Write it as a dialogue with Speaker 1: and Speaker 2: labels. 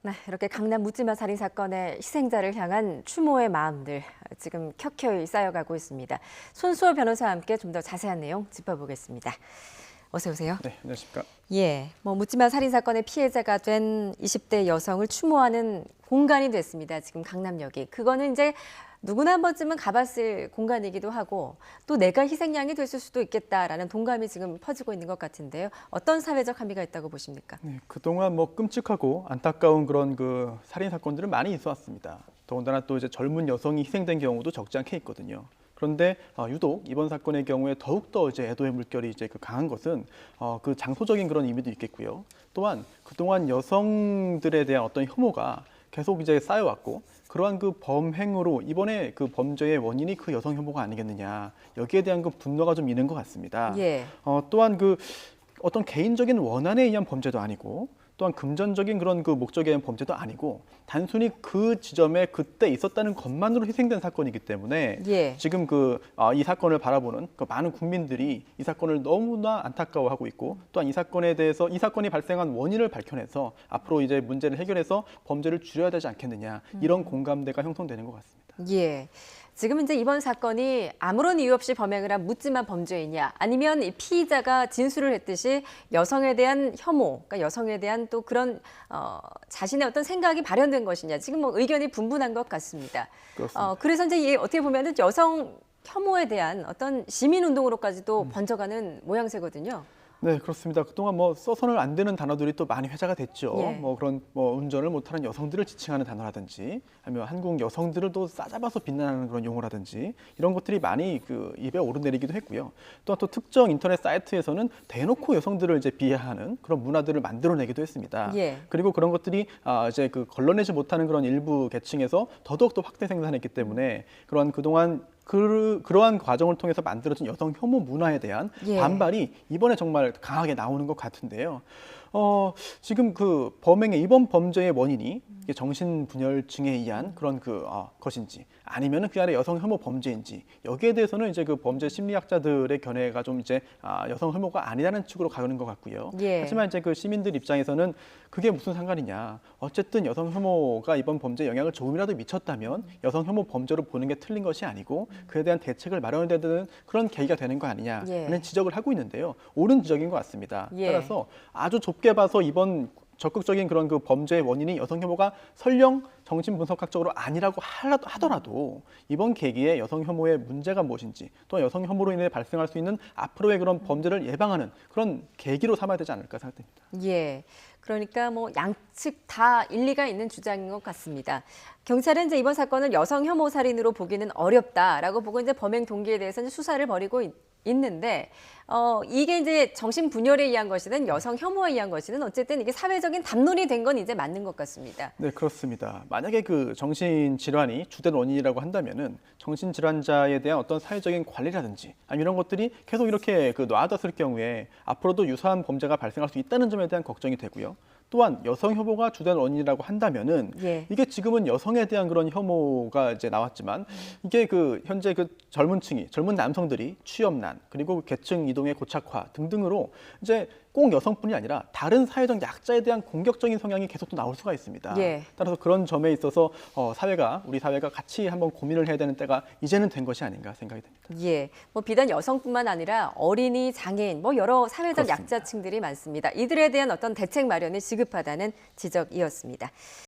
Speaker 1: 네, 이렇게 강남 묻지마 살인 사건의 희생자를 향한 추모의 마음들 지금 켜켜이 쌓여가고 있습니다. 손수호 변호사와 함께 좀 더 자세한 내용 짚어보겠습니다. 어서 오세요.
Speaker 2: 네, 안녕하십니까.
Speaker 1: 예, 묻지마 살인 사건의 피해자가 된 20대 여성을 추모하는 공간이 됐습니다. 지금 강남역이. 그거는 이제 누구나 한 번쯤은 가봤을 공간이기도 하고 또 내가 희생양이 됐을 수도 있겠다라는 동감이 지금 퍼지고 있는 것 같은데요. 어떤 사회적 함의가 있다고 보십니까?
Speaker 2: 네, 그동안 끔찍하고 안타까운 그런 살인 사건들은 많이 있어왔습니다. 더군다나 또 이제 젊은 여성이 희생된 경우도 적지 않게 있거든요. 그런데 유독 이번 사건의 경우에 더욱더 이제 애도의 물결이 이제 강한 것은 그 장소적인 그런 의미도 있겠고요. 또한 그동안 여성들에 대한 어떤 혐오가 계속 이제 쌓여왔고 그러한 그 범행으로 이번에 그 범죄의 원인이 그 여성 혐오가 아니겠느냐, 여기에 대한 그 분노가 좀 있는 것 같습니다.
Speaker 1: 예.
Speaker 2: 또한 어떤 개인적인 원한에 의한 범죄도 아니고 또한 금전적인 그런 그 목적에 의한 범죄도 아니고 단순히 그 지점에 그때 있었다는 것만으로 희생된 사건이기 때문에
Speaker 1: 예.
Speaker 2: 지금 이 사건을 바라보는 그 많은 국민들이 이 사건을 너무나 안타까워하고 있고 또한 이 사건에 대해서 이 사건이 발생한 원인을 밝혀내서 앞으로 이제 문제를 해결해서 범죄를 줄여야 되지 않겠느냐, 이런 공감대가 형성되는 것 같습니다.
Speaker 1: 예. 지금 이제 이번 사건이 아무런 이유 없이 범행을 한 묻지마 범죄이냐, 아니면 이 피의자가 진술을 했듯이 여성에 대한 혐오, 그러니까 여성에 대한 또 그런 자신의 어떤 생각이 발현된 것이냐, 지금 의견이 분분한 것 같습니다.
Speaker 2: 그렇습니다.
Speaker 1: 그래서 이제 이게 어떻게 보면은 여성 혐오에 대한 어떤 시민 운동으로까지도 번져가는 모양새거든요.
Speaker 2: 네, 그렇습니다. 그동안 써서는 안 되는 단어들이 또 많이 회자가 됐죠.
Speaker 1: 예.
Speaker 2: 그런 운전을 못하는 여성들을 지칭하는 단어라든지, 아니면 한국 여성들을 또 싸잡아서 비난하는 그런 용어라든지, 이런 것들이 많이 그 입에 오르내리기도 했고요. 또한 또 특정 인터넷 사이트에서는 대놓고 여성들을 이제 비하하는 그런 문화들을 만들어내기도 했습니다.
Speaker 1: 예.
Speaker 2: 그리고 그런 것들이 이제 걸러내지 못하는 그런 일부 계층에서 더더욱 확대 생산했기 때문에 그동안 그러한 과정을 통해서 만들어진 여성 혐오 문화에 대한
Speaker 1: 예.
Speaker 2: 반발이 이번에 정말 강하게 나오는 것 같은데요. 지금 이번 범죄의 원인이 이게 정신분열증에 의한 그런 것인지, 아니면은 그 안에 여성 혐오 범죄인지, 여기에 대해서는 이제 그 범죄 심리학자들의 견해가 좀 이제 여성 혐오가 아니라는 측으로 가는 것 같고요.
Speaker 1: 예.
Speaker 2: 하지만 이제 그 시민들 입장에서는 그게 무슨 상관이냐, 어쨌든 여성 혐오가 이번 범죄에 영향을 조금이라도 미쳤다면 여성 혐오 범죄로 보는 게 틀린 것이 아니고 그에 대한 대책을 마련해야 되는 그런 계기가 되는 거 아니냐라는
Speaker 1: 예.
Speaker 2: 지적을 하고 있는데요. 옳은 지적인 것 같습니다.
Speaker 1: 예.
Speaker 2: 따라서 아주 좁게 봐서 이번 적극적인 그런 그 범죄의 원인이 여성 혐오가 설령 정신분석학적으로 아니라고 하더라도 이번 계기에 여성 혐오의 문제가 무엇인지, 또 여성 혐오로 인해 발생할 수 있는 앞으로의 그런 범죄를 예방하는 그런 계기로 삼아야 되지 않을까 생각됩니다.
Speaker 1: 예. 그러니까 양측 다 일리가 있는 주장인 것 같습니다. 경찰은 이제 이번 사건을 여성 혐오 살인으로 보기는 어렵다라고 보고 이제 범행 동기에 대해서는 수사를 벌이고 있는데 이게 이제 정신분열에 의한 것이든 여성 혐오에 의한 것이든 어쨌든 이게 사회적인 담론이 된 건 이제 맞는 것 같습니다.
Speaker 2: 네, 그렇습니다. 만약에 그 정신질환이 주된 원인이라고 한다면은 정신질환자에 대한 어떤 사회적인 관리라든지 아니면 이런 것들이 계속 이렇게 놔뒀을 경우에 앞으로도 유사한 범죄가 발생할 수 있다는 점에 대한 걱정이 되고요. 또한 여성 혐오가 주된 원인이라고 한다면은
Speaker 1: 예.
Speaker 2: 이게 지금은 여성에 대한 그런 혐오가 이제 나왔지만 이게 현재 젊은 남성들이 취업난 그리고 계층 이동의 고착화 등등으로 이제 꼭 여성뿐이 아니라 다른 사회적 약자에 대한 공격적인 성향이 계속 또 나올 수가 있습니다.
Speaker 1: 예.
Speaker 2: 따라서 그런 점에 있어서 우리 사회가 같이 한번 고민을 해야 되는 때가 이제는 된 것이 아닌가 생각이 됩니다.
Speaker 1: 예. 비단 여성뿐만 아니라 어린이, 장애인, 여러 사회적
Speaker 2: 그렇습니다.
Speaker 1: 약자층들이 많습니다. 이들에 대한 어떤 대책 마련이 시급하다는 지적이었습니다.